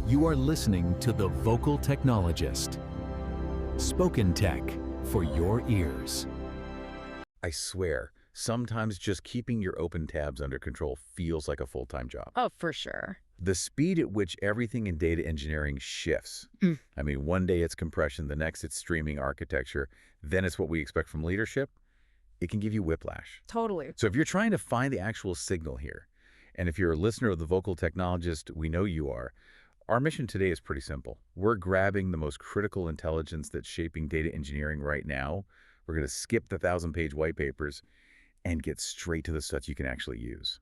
You are listening to The Vocal Technologist. Spoken tech for your ears. I swear, sometimes just keeping your open tabs under control feels like a full-time job. Oh, for sure. The speed at which everything in data engineering shifts. I mean, one day it's compression, the next it's streaming architecture, then it's what we expect from leadership. It can give you whiplash. Totally. So if you're trying to find the actual signal here, and if you're a listener of The Vocal Technologist, we know you are, our mission today is pretty simple. We're grabbing the most critical intelligence that's shaping data engineering right now. We're going to skip the 1,000-page white papers and get straight to the stuff you can actually use.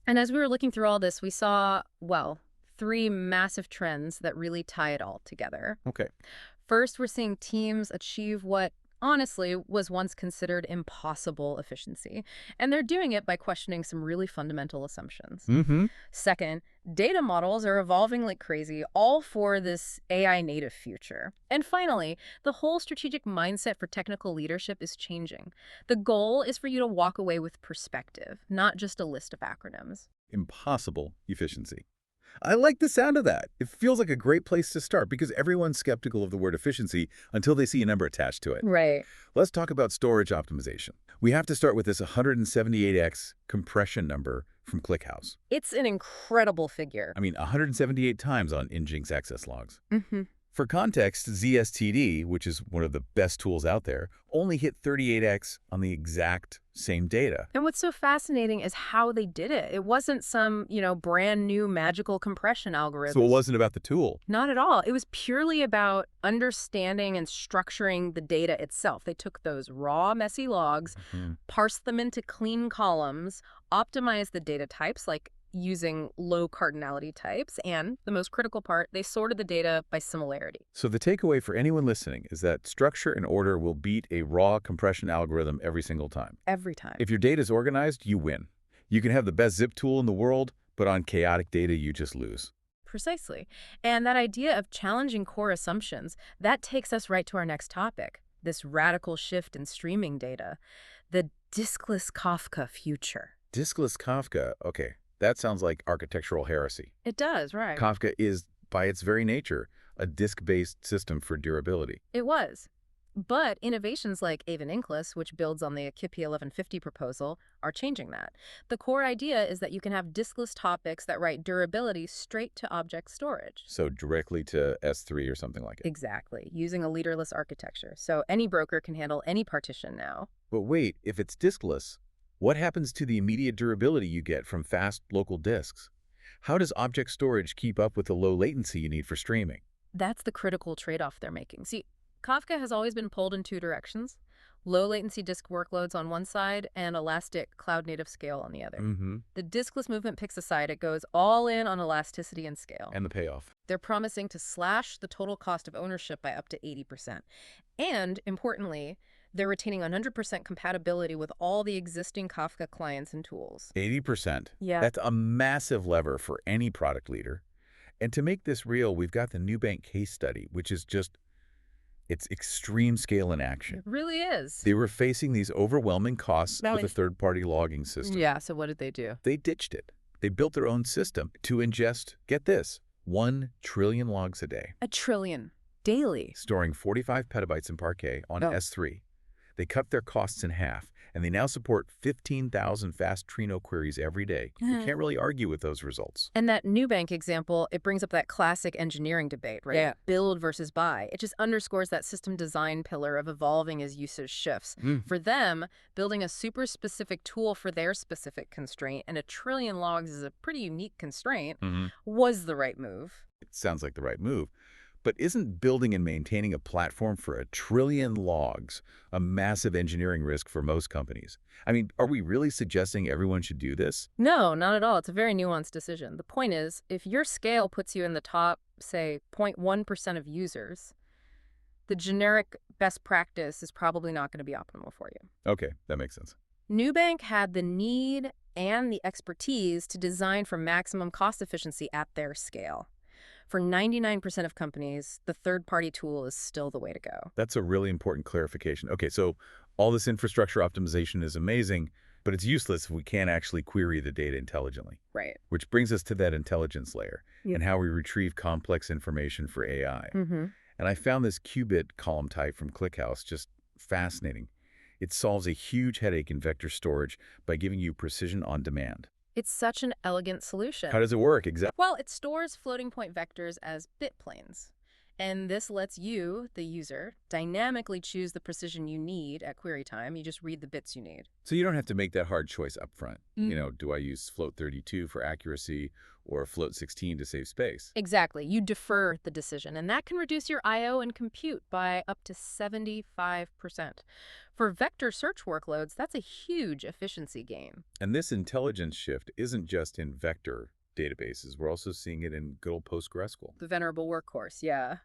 And as we were looking through all this, we saw, well, 3 massive trends that really tie it all together. Okay. First, we're seeing teams achieve what, honestly, was once considered impossible efficiency. And they're doing it by questioning some really fundamental assumptions. Second, data models are evolving like crazy, all for this AI native future. And finally, the whole strategic mindset for technical leadership is changing. The goal is for you to walk away with perspective, not just a list of acronyms. Impossible efficiency. I like the sound of that. It feels like a great place to start because everyone's skeptical of the word efficiency until they see a number attached to it. Right. Let's talk about storage optimization. We have to start with this 178x compression number from ClickHouse. It's an incredible figure. I mean, 178 times on ingest access logs. For context, ZSTD, which is one of the best tools out there, only hit 38x on the exact same data. And what's so fascinating is how they did it. It wasn't some, brand new magical compression algorithm. So it wasn't about the tool. Not at all. It was purely about understanding and structuring the data itself. They took those raw, messy logs, parsed them into clean columns, optimized the data types, like using low cardinality types, and the most critical part, they sorted the data by similarity. So the takeaway for anyone listening is that structure and order will beat a raw compression algorithm every single time. Every time. If your data is organized, you win. You can have the best zip tool in the world, but on chaotic data, you just lose. Precisely. And that idea of challenging core assumptions, that takes us right to our next topic, this radical shift in streaming data, the diskless Kafka future. Diskless Kafka, okay. That sounds like architectural heresy. It does, right. Kafka is, by its very nature, a disk-based system for durability. It was. But innovations like Avon Inkless, which builds on the Kippy 1150 proposal, are changing that. The core idea is that you can have diskless topics that write durability straight to object storage. So directly to S3 or something like it. Exactly, using a leaderless architecture. So any broker can handle any partition now. But wait, if it's diskless, what happens to the immediate durability you get from fast local disks? How does object storage keep up with the low latency you need for streaming? That's the critical trade-off they're making. See, Kafka has always been pulled in 2 directions. Low latency disk workloads on one side and elastic cloud-native scale on the other. The diskless movement picks a side. It goes all in on elasticity and scale. And the payoff? They're promising to slash the total cost of ownership by up to 80%. And, importantly, they're retaining 100% compatibility with all the existing Kafka clients and tools. 80%? Yeah. That's a massive lever for any product leader. And to make this real, we've got the Nubank case study, which is just, it's extreme scale in action. It really is. They were facing these overwhelming costs with a third-party logging system. Yeah, so what did they do? They ditched it. They built their own system to ingest, get this, 1 trillion logs a day. 1 trillion. Daily. Storing 45 petabytes in Parquet on S3. They cut their costs in half, and they now support 15,000 fast Trino queries every day. You can't really argue with those results. And that Nubank example, it brings up that classic engineering debate, right? Yeah. Build versus buy. It just underscores that system design pillar of evolving as usage shifts. For them, building a super specific tool for their specific constraint, and 1 trillion logs is a pretty unique constraint, was the right move. It sounds like the right move. But isn't building and maintaining a platform for 1 trillion logs a massive engineering risk for most companies? I mean, are we really suggesting everyone should do this? No, not at all. It's a very nuanced decision. The point is, if your scale puts you in the top, say, 0.1% of users, the generic best practice is probably not going to be optimal for you. Okay, that makes sense. Nubank had the need and the expertise to design for maximum cost efficiency at their scale. For 99% of companies, the third-party tool is still the way to go. That's a really important clarification. Okay, so all this infrastructure optimization is amazing, but it's useless if we can't actually query the data intelligently. Right. Which brings us to that intelligence layer Yep. and how we retrieve complex information for AI. Mm-hmm. And I found this qubit column type from ClickHouse just fascinating. It solves a huge headache in vector storage by giving you precision on demand. It's such an elegant solution. How does it work exactly? Well, it stores floating point vectors as bit planes. And this lets you, the user, dynamically choose the precision you need at query time. You just read the bits you need. So you don't have to make that hard choice up front. Mm. Do I use float 32 for accuracy or float 16 to save space? Exactly. You defer the decision, and that can reduce your I/O and compute by up to 75%. For vector search workloads, that's a huge efficiency gain. And this intelligence shift isn't just in vector databases. We're also seeing it in good old PostgreSQL, The venerable workhorse, yeah.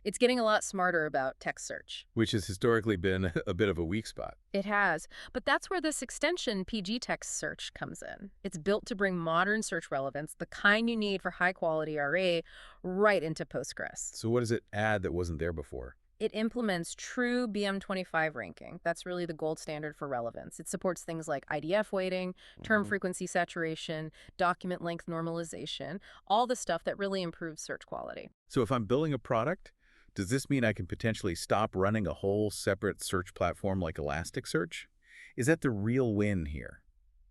It's getting a lot smarter about text search. which has historically been a bit of a weak spot. It has, but that's where this extension PG text search comes in. It's built to bring modern search relevance, the kind you need for high-quality RA, right into Postgres. So what does it add that wasn't there before? It implements true BM25 ranking. That's really the gold standard for relevance. It supports things like IDF weighting, term frequency saturation, document length normalization, all the stuff that really improves search quality. So if I'm building a product, does this mean I can potentially stop running a whole separate search platform like Elasticsearch? Is that the real win here?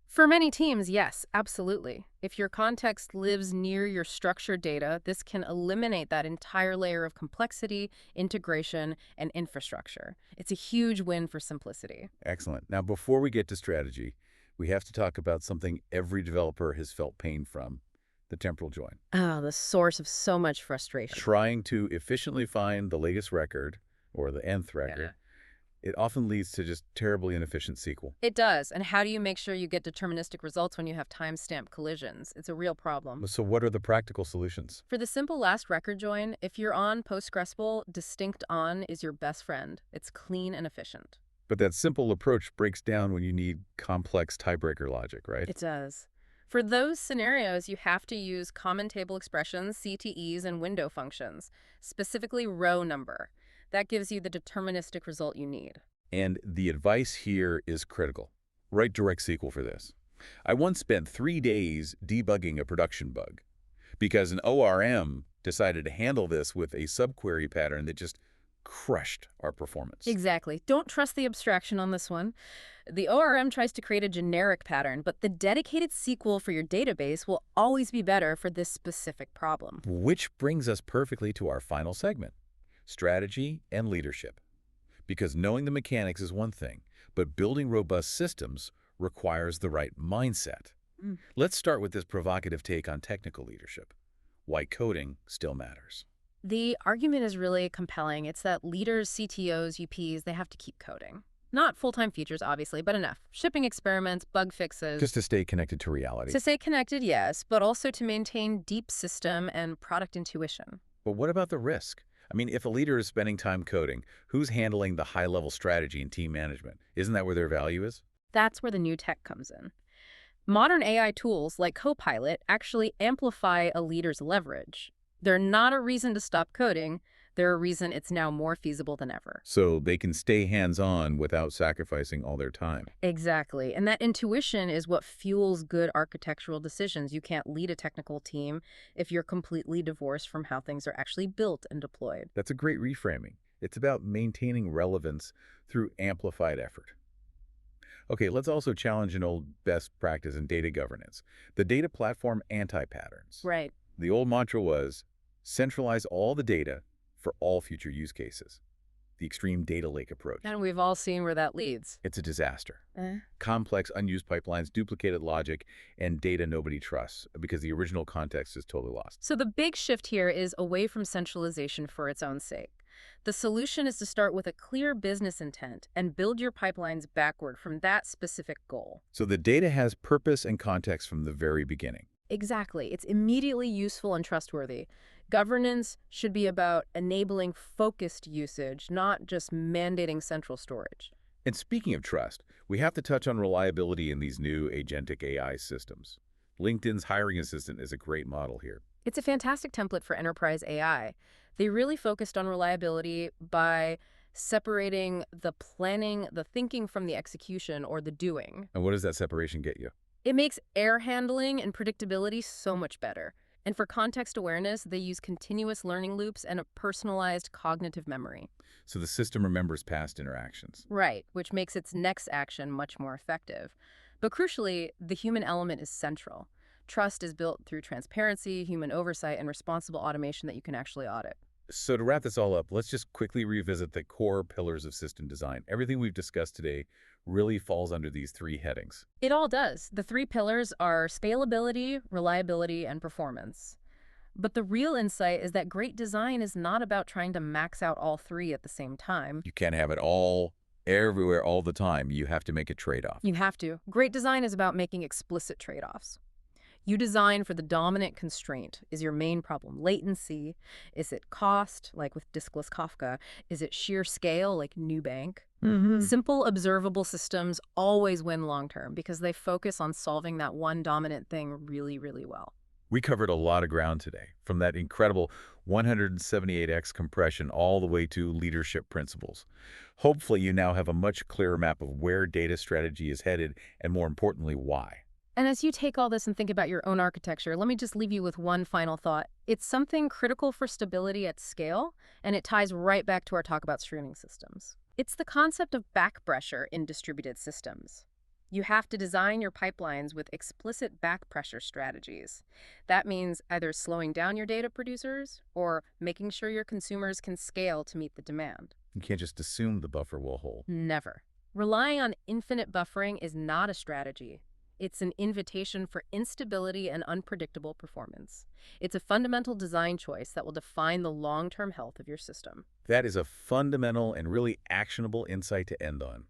For many teams, yes, absolutely. If your context lives near your structured data, this can eliminate that entire layer of complexity, integration, and infrastructure. It's a huge win for simplicity. Excellent. Now, before we get to strategy, we have to talk about something every developer has felt pain from, the temporal join. Ah, the source of so much frustration. Trying to efficiently find the latest record, or the nth record, it often leads to just terribly inefficient SQL. It does. And how do you make sure you get deterministic results when you have timestamp collisions? It's a real problem. So what are the practical solutions? For the simple last record join, if you're on PostgreSQL, distinct on is your best friend. It's clean and efficient. But that simple approach breaks down when you need complex tiebreaker logic, right? It does. For those scenarios, you have to use common table expressions, CTEs, and window functions, specifically row number. That gives you the deterministic result you need. And the advice here is critical. Write direct SQL for this. I once spent 3 days debugging a production bug because an ORM decided to handle this with a subquery pattern that just crushed our performance. Exactly. Don't trust the abstraction on this one. The ORM tries to create a generic pattern, but the dedicated SQL for your database will always be better for this specific problem. Which brings us perfectly to our final segment, strategy and leadership. Because knowing the mechanics is one thing, but building robust systems requires the right mindset. Let's start with this provocative take on technical leadership. Why coding still matters. The argument is really compelling. It's that leaders, CTOs, UPs, they have to keep coding. Not full-time features, obviously, but enough. Shipping experiments, bug fixes. Just to stay connected to reality. To stay connected, yes, but also to maintain deep system and product intuition. But what about the risk? I mean, if a leader is spending time coding, who's handling the high-level strategy and team management? Isn't that where their value is? That's where the new tech comes in. Modern AI tools like Copilot actually amplify a leader's leverage. They're not a reason to stop coding. They're a reason it's now more feasible than ever. So they can stay hands-on without sacrificing all their time. Exactly. And that intuition is what fuels good architectural decisions. You can't lead a technical team if you're completely divorced from how things are actually built and deployed. That's a great reframing. It's about maintaining relevance through amplified effort. Okay, let's also challenge an old best practice in data governance, the data platform anti-patterns. Right. The old mantra was, centralize all the data for all future use cases. The extreme data lake approach. And we've all seen where that leads. It's a disaster. Complex, unused pipelines, duplicated logic, and data nobody trusts because the original context is totally lost. So the big shift here is away from centralization for its own sake. The solution is to start with a clear business intent and build your pipelines backward from that specific goal. So the data has purpose and context from the very beginning. Exactly. It's immediately useful and trustworthy. Governance should be about enabling focused usage, not just mandating central storage. And speaking of trust, we have to touch on reliability in these new agentic AI systems. LinkedIn's hiring assistant is a great model here. It's a fantastic template for enterprise AI. They really focused on reliability by separating the planning, the thinking from the execution or the doing. And what does that separation get you? It makes error handling and predictability so much better. And for context awareness, they use continuous learning loops and a personalized cognitive memory. So the system remembers past interactions. Right, which makes its next action much more effective. But crucially, the human element is central. Trust is built through transparency, human oversight, and responsible automation that you can actually audit. So to wrap this all up, let's just quickly revisit the core pillars of system design. Everything we've discussed today really falls under these three headings. It all does. The three pillars are scalability, reliability, and performance. But the real insight is that great design is not about trying to max out all three at the same time. You can't have it all everywhere all the time. You have to make a trade-off. You have to. Great design is about making explicit trade-offs. You design for the dominant constraint. Is your main problem latency? Is it cost, like with diskless Kafka? Is it sheer scale, like Nubank? Simple, observable systems always win long-term because they focus on solving that one dominant thing really, really well. We covered a lot of ground today, from that incredible 178x compression all the way to leadership principles. Hopefully, you now have a much clearer map of where data strategy is headed and, more importantly, why. And as you take all this and think about your own architecture, let me just leave you with one final thought. It's something critical for stability at scale, and it ties right back to our talk about streaming systems. It's the concept of back pressure in distributed systems. You have to design your pipelines with explicit back pressure strategies. That means either slowing down your data producers or making sure your consumers can scale to meet the demand. You can't just assume the buffer will hold. Never. Relying on infinite buffering is not a strategy. It's an invitation for instability and unpredictable performance. It's a fundamental design choice that will define the long-term health of your system. That is a fundamental and really actionable insight to end on.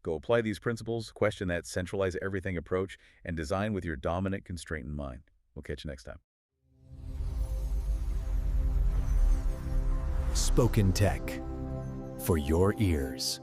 Go apply these principles, question that centralize everything approach, and design with your dominant constraint in mind. We'll catch you next time. Spoken Tech for your ears.